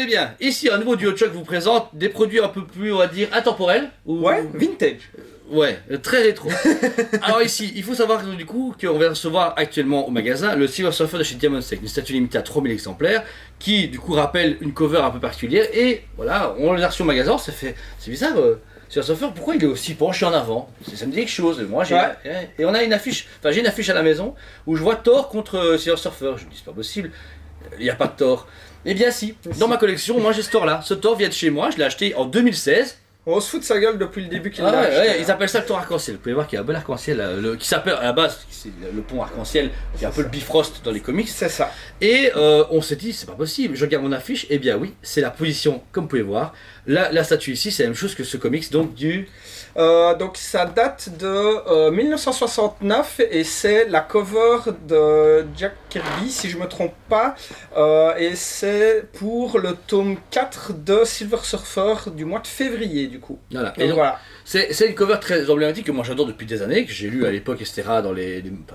eh bien, ici, un nouveau duo de choc vous présente des produits un peu plus, on va dire, intemporels. Ouais, vintage. Ouais, très rétro. Alors ici, il faut savoir du coup qu'on va recevoir actuellement au magasin le Silver Surfer de chez Diamond Select, une statue limitée à 3000 exemplaires, qui du coup rappelle une cover un peu particulière, et voilà, on l'a reçu au magasin, c'est bizarre, Silver Surfer, pourquoi il est aussi penché en avant? Ça me dit quelque chose, moi j'ai... Ouais. Et on a une affiche, enfin j'ai une affiche à la maison, où je vois Thor contre Silver Surfer, je me dis c'est pas possible, il n'y a pas de Thor. Eh bien si, dans ma collection, moi j'ai ce Thor là, ce Thor vient de chez moi, je l'ai acheté en 2016, On se fout de sa gueule depuis le début qu'il ah l'a ouais, acheté. ouais, ils appellent ça le Thor arc-en-ciel. Vous pouvez voir qu'il y a un bel arc-en-ciel qui s'appelle à la base, c'est le pont arc-en-ciel, qui est un peu le Bifrost dans les comics. C'est ça. Et on s'est dit, c'est pas possible. Je regarde mon affiche, et bien oui, c'est la position, comme vous pouvez voir. La statue ici, c'est la même chose que ce comics, donc du. Donc ça date de 1969 et c'est la cover de Jack Kirby si je me trompe pas, et c'est pour le tome 4 de Silver Surfer du mois de février du coup. Voilà. Donc, Et donc, voilà. c'est une cover très emblématique que moi j'adore depuis des années, que j'ai lu à l'époque, etc. dans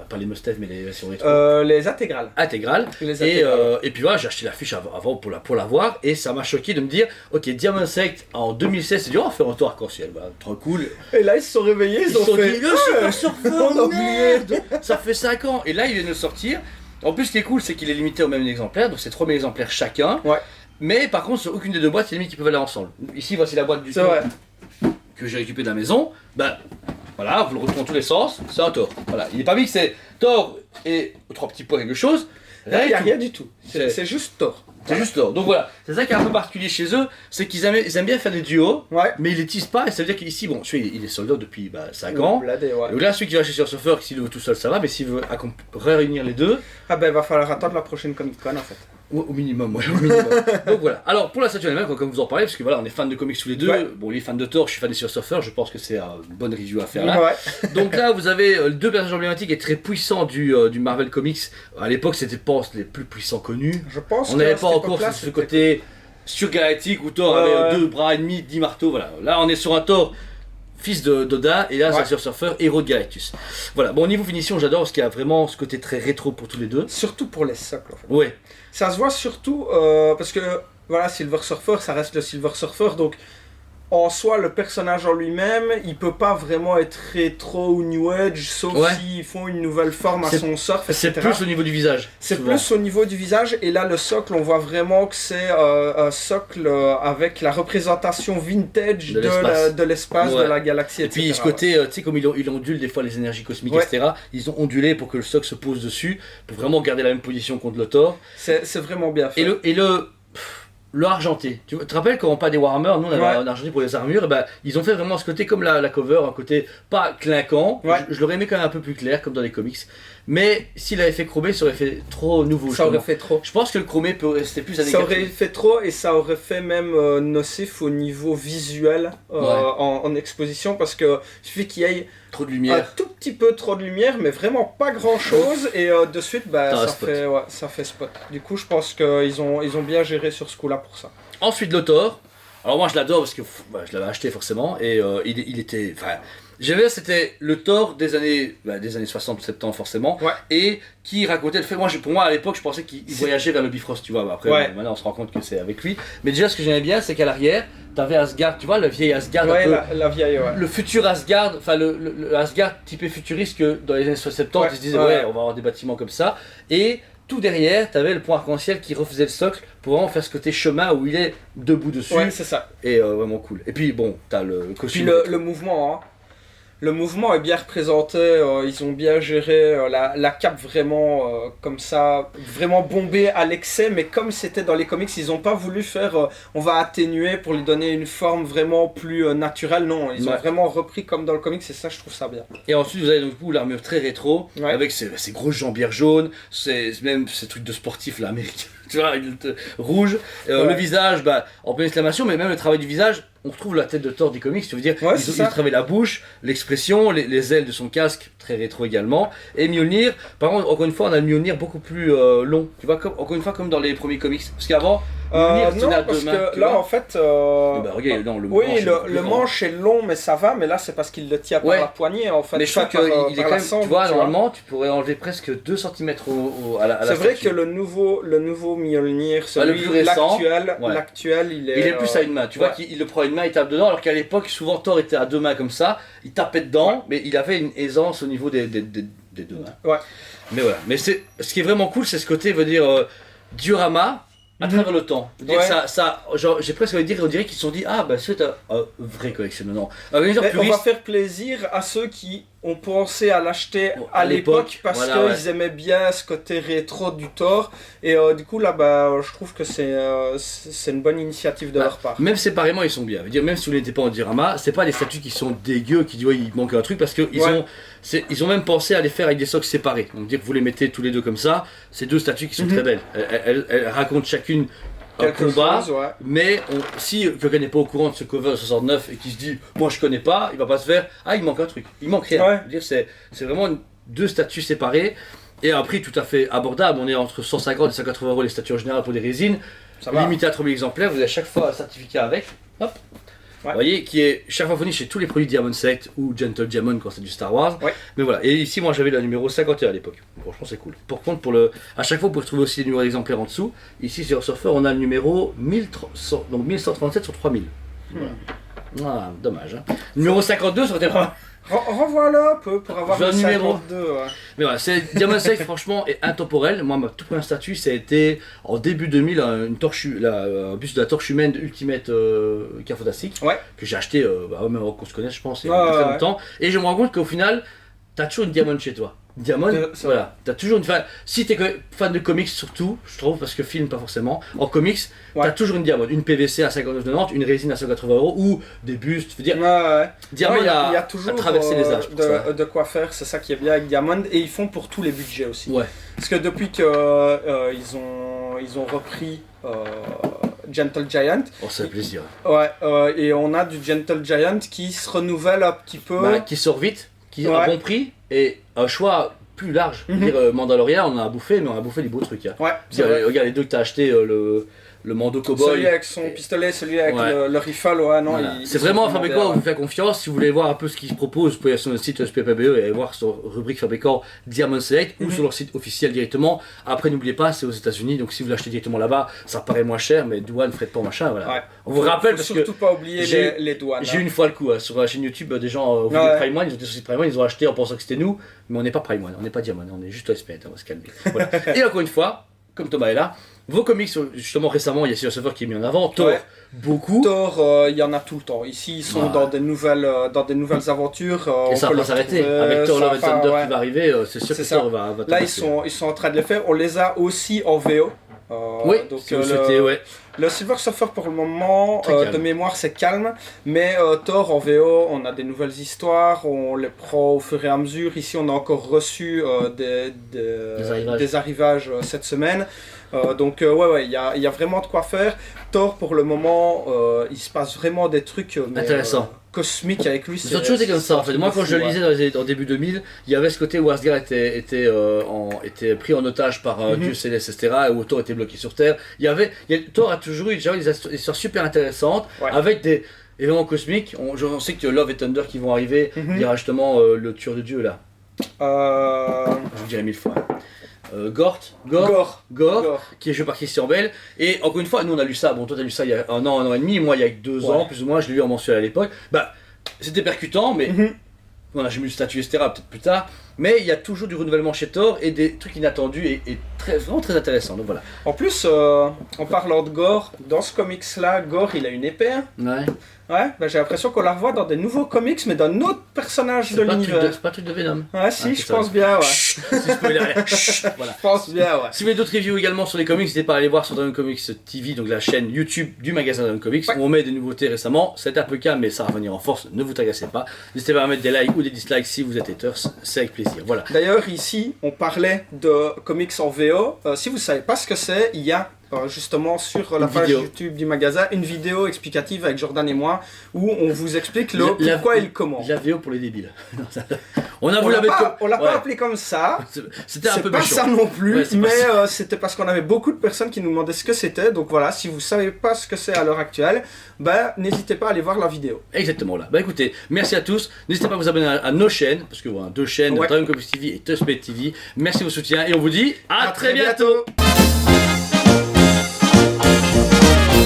pas les must-have, mais les versions rétro. Les intégrales. Intégrale. Les Et, intégrales. et puis voilà, j'ai acheté l'affiche avant pour la voir, et ça m'a choqué de me dire, ok, Diamond Select en 2016, c'est dit, on va faire un tour arc-en-ciel, bah, trop cool. Et là ils se sont réveillés, ils ont fait. dit, le Silver Surfer, on a oublié. merde, ça fait 5 ans, et là il vient de le sortir. En plus, ce qui est cool, c'est qu'il est limité au même exemplaire, donc c'est 3000 exemplaires chacun. Ouais. Mais par contre, sur aucune des deux boîtes, c'est limite qu'ils peuvent aller ensemble. Ici, voici la boîte du C'est Thor vrai. que j'ai récupérée de la maison. Ben voilà, vous le retrouvez dans tous les sens, c'est un Thor. Voilà, il n'est pas mis que c'est Thor et 3 petits points quelque chose. Là il n'y a tout. rien du tout. C'est- C'est juste Thor. C'est juste Thor. Donc voilà, c'est ça qui est un peu particulier chez eux, c'est qu'ils aiment bien faire des duos, Ouais. mais ils les teasent pas, et ça veut dire qu'ici, bon, celui il est sold out depuis 5 ans. Bladé, ouais. Donc là, celui qui va chez Surfer, s'il le veut tout seul, ça va, mais s'il veut réunir les deux, Ah ben il va falloir attendre la prochaine Comic Con en fait. au minimum, ouais, au minimum. Donc voilà. Alors pour la statue elle-même, comme vous en parlez, parce que voilà, on est fans de comics tous les deux. Ouais. Bon, lui est fan de Thor, je suis fan des Surfer, je pense que c'est une bonne review à faire là. Ouais. Donc là, vous avez deux personnages emblématiques et très puissants du Marvel Comics. À l'époque, c'était pas les plus puissants connus. Je pense On que n'avait à pas cette encore époque-là, ce c'était- côté surgalactique où Thor Ouais, avait ouais. 2 bras et demi, 10 marteaux. Voilà. Là, on est sur un Thor fils d'Oda, et là, Ouais. c'est un Surfer, héros de Galactus. Voilà. Bon, au niveau finition, j'adore parce qu'il y a vraiment ce côté très rétro pour tous les deux. Surtout pour les socles en fait. Ouais. Ça se voit surtout parce que voilà, Silver Surfer, ça reste le Silver Surfer, donc en soi, le personnage en lui-même, il peut pas vraiment être rétro ou New Age, sauf Ouais. s'ils font une nouvelle forme à C'est- son surf, C'est etc. plus au niveau du visage. C'est souvent. plus au niveau du visage, et là le socle, on voit vraiment que c'est un socle avec la représentation vintage De l'espace. de l'espace, Ouais. de la galaxie, Et etc. puis ce côté, tu sais, comme il ondule des fois les énergies cosmiques, Ouais. etc., ils ont ondulé pour que le socle se pose dessus, pour vraiment garder la même position contre le Thor. C'est vraiment bien fait. Le argenté. Tu te rappelles quand on parle des Warhammer, nous on avait Ouais. un argenté pour les armures, et ben, ils ont fait vraiment ce côté comme la cover, un côté pas clinquant. Ouais. Je l'aurais aimé quand même un peu plus clair, comme dans les comics. Mais s'il avait fait chromé, ça aurait fait trop nouveau. Ça aurait justement. fait trop. Je pense que le chromé peut rester plus Ça adéquat. aurait fait trop, et ça aurait fait même nocif au niveau visuel Ouais. en exposition, parce que il suffit qu'il y ait Trop de un lumière. tout petit peu trop de lumière, mais vraiment pas grand chose, et de suite bah, T'as un ça, spot. ça fait spot. Du coup, je pense qu'ils ont bien géré sur ce coup-là pour ça. Ensuite, le Thor. Alors moi je l'adore parce que je l'avais acheté forcément, et il était... Enfin, j'aimais, c'était le Thor des années 60-70 forcément, Ouais. et qui racontait le fait... Pour moi à l'époque je pensais qu'il voyageait vers le Bifrost, tu vois. Bah, après Ouais. maintenant on se rend compte que c'est avec lui. Mais déjà ce que j'aimais bien, c'est qu'à l'arrière, t'avais Asgard, tu vois, le vieil Asgard, un Ouais, peu... la vieille, ouais. Le futur Asgard, enfin le Asgard typé futuriste que dans les années 70, Ouais, ils se disaient ouais. ouais, on va avoir des bâtiments comme ça. Et tout derrière, t'avais le point arc-en-ciel qui refaisait le socle pour vraiment faire ce côté chemin où il est debout dessus. Ouais, c'est ça. Et vraiment cool. Et puis bon, t'as le Puis costume. le mouvement, hein. Le mouvement est bien représenté, ils ont bien géré la cape vraiment comme ça, vraiment bombée à l'excès, mais comme c'était dans les comics, ils n'ont pas voulu faire on va atténuer pour lui donner une forme vraiment plus naturelle, non, ils ont Ouais. vraiment repris comme dans le comics, et ça je trouve ça bien. Et ensuite vous avez donc l'armure très rétro, Ouais. avec ces grosses jambières jaunes, même ces trucs de sportif là, américain, tu vois, rouge. Ouais. Le visage, en pleine exclamation, mais même le travail du visage, on retrouve la tête de Thor du comics, tu veux dire, Ouais, c'est ça. ils travaillent la bouche, l'expression, les ailes de son casque, très rétro également. Et Mjolnir, par contre, encore une fois, on a le Mjolnir beaucoup plus long, tu vois, encore une fois, comme dans les premiers comics. Parce qu'avant, Non, parce que là, en fait... Bah, regarde, non, oui, le manche est long, mais ça va, mais là, c'est parce qu'il le tient par la poignée, en fait. Mais je trouve qu'il est quand même, tu vois, normalement, tu pourrais enlever presque 2 cm à la C'est vrai que le nouveau Mjolnir, celui l'actuel, il est plus à une main. Tu vois qu'il le prend à une main, il tape dedans, alors qu'à l'époque, souvent Thor était à 2 mains comme ça, il tapait dedans, mais il avait une aisance au niveau des 2 mains. Ouais. Mais voilà. Mais ce qui est vraiment cool, c'est ce côté, veut dire, diorama à travers le temps. Dire genre, j'ai presque envie de dire, on dirait qu'ils se sont dit, ah bah c'est un vrai collectionneur. On va faire plaisir à ceux qui ont pensé à l'acheter à l'époque parce qu'ils aimaient bien ce côté rétro du Thor. Et du coup là, je trouve que c'est une bonne initiative de leur part. Même séparément, ils sont bien. Dire, même si vous n'étiez pas en diorama, c'est pas des statues qui sont dégueux, qui disent il manque un truc, parce qu'ils ils ont même pensé à les faire avec des socles séparés. Donc dire que vous les mettez tous les deux comme ça, c'est 2 statues qui sont très belles. Elles racontent chacune un combat, mais si quelqu'un n'est pas au courant de ce cover de 69 et qui se dit moi je connais pas, il va pas se faire il manque un truc, il manque rien. Dire c'est vraiment 2 statues séparées et à un prix tout à fait abordable. On est entre 150 et 180 € les statues en général pour des résines, limité à 3000 exemplaires. Vous avez chaque fois un certificat avec, hop. Vous voyez, qui est chaque fois fourni chez tous les produits Diamond Select ou Gentle Diamond quand c'est du Star Wars. Mais voilà, et ici moi j'avais le numéro 51 à l'époque. Franchement c'est cool. Par contre, à chaque fois vous pouvez trouver aussi le numéro d'exemplaire en dessous. Ici sur Surfer on a le numéro 1137 sur 3000. Ah, dommage. Hein. Numéro 52 ça aurait été vraiment... Revois-le un peu pour avoir le numéro 2. Mais voilà, Diamond Select franchement est intemporel. Moi ma toute première statue ça a été en début 2000 un buste de la torche humaine Ultimate qui est fantastique que j'ai acheté même avant qu'on se connaisse je pense il y a très longtemps, et je me rends compte qu'au final t'as toujours une Diamond chez toi. Diamond, voilà, t'as toujours une fan. Si t'es fan de comics surtout, je trouve, parce que film pas forcément, en comics, t'as toujours une Diamond, une PVC à 59,90, une résine à 180 € ou des bustes, je veux dire. Diamond il y a toujours traversé les âges de quoi faire, c'est ça qui est bien avec Diamond, et ils font pour tous les budgets aussi. Parce que depuis que ils ont repris Gentle Giant. Oh, ça fait plaisir. Et on a du Gentle Giant qui se renouvelle un petit peu. Qui sort vite, qui a un bon prix et un choix plus large. Dire Mandalorian, on en a bouffé, mais on a bouffé des beaux trucs. Regarde les deux que t'as acheté, le Mando Cowboy. Celui avec son pistolet, celui avec le rifle, c'est vraiment un fabricant, on vous fait confiance. Si vous voulez voir un peu ce qu'il propose, vous pouvez aller sur le site SPPBE et aller voir sur rubrique fabricant Diamond Select ou sur leur site officiel directement. Après, n'oubliez pas, c'est aux États-Unis, donc si vous l'achetez directement là-bas, ça paraît moins cher, mais douane, frais de port, machin. Voilà. On vous rappelle parce que. Surtout pas oublier les douanes. J'ai eu une fois le coup sur la chaîne YouTube, des gens au Prime One, ils ont été sur le site Prime One, ils ont acheté en pensant que c'était nous, mais on n'est pas Prime One, on n'est pas Diamond, on est juste OSP, on va se calmer. Voilà. Et encore une fois, comme Thomas est là, vos comics, justement récemment, il y a Silver Surfer qui est mis en avant, Thor, beaucoup. Thor, il y en a tout le temps. Ici, ils sont dans des nouvelles aventures. Et ça va pas s'arrêter. Avec Thor Love and Thunder qui va arriver, c'est sûr que Thor va là, ils sont en train de les faire. On les a aussi en VO. Donc si vous souhaitez, le Silver Surfer pour le moment, de mémoire c'est calme, mais Thor en VO, on a des nouvelles histoires, on les prend au fur et à mesure. Ici on a encore reçu des arrivages cette semaine. Donc il y a vraiment de quoi faire. Thor pour le moment, il se passe vraiment des trucs intéressants. Cosmiques avec lui. C'est toujours été comme ça en fait. Moi quand je le lisais en début 2000, il y avait ce côté où Asgard était pris en otage par Dieu céleste, etc. et où Thor était bloqué sur Terre. Thor a toujours eu des histoires super intéressantes avec des événements cosmiques. On sait que Love et Thunder qui vont arriver, il y aura justement le tueur de Dieu là. Je vous dirai 1000 fois. Gore, qui est joué par Christian Bale, et encore une fois, nous on a lu ça, toi t'as lu ça il y a un an et demi, moi il y a 2 ans, plus ou moins, je l'ai lu en mensuel à l'époque, c'était percutant, mais j'ai mis le statut, etc. peut-être plus tard, mais il y a toujours du renouvellement chez Thor et des trucs inattendus et vraiment très intéressants, donc voilà. En plus, en parlant de Gore, dans ce comics là, Gore il a une épée. J'ai l'impression qu'on la revoit dans des nouveaux comics, mais d'un autre personnage de l'univers. C'est pas un truc de Venom. Je pense bien, Si je peux voilà. Je pense bien, Si vous voulez d'autres reviews également sur les comics, n'hésitez pas à aller voir sur Dragon Comics TV, donc la chaîne YouTube du magasin Dragon Comics, où on met des nouveautés récemment. C'était un peu calme, mais ça va venir en force, ne vous tracassez pas. N'hésitez pas à mettre des likes ou des dislikes si vous êtes haters, c'est avec plaisir. Voilà. D'ailleurs, ici, on parlait de comics en VO. Si vous ne savez pas ce que c'est, il y a justement sur la Une page vidéo. YouTube du magasin une vidéo explicative avec Jordan et moi où on vous explique le La- pourquoi et le comment. La VO pour les débiles. Non, on a On voulu l'a la mettre pas, on l'a ouais. pas appelé comme ça. C'était un C'est peu pas méchant. ça non plus, Ouais, c'est pas mais ça. c'était parce qu'on avait beaucoup de personnes qui nous demandaient ce que c'était. Donc voilà, si vous savez pas ce que c'est à l'heure actuelle, ben n'hésitez pas à aller voir la vidéo. Exactement là. Bah écoutez, merci à tous. N'hésitez pas à vous abonner à nos chaînes, parce que voilà, 2 chaînes, Ouais. Dragon Comics TV et Touchpad TV. Merci de votre soutien et on vous dit à très bientôt.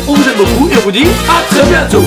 On vous aime beaucoup et on vous dit à très bientôt.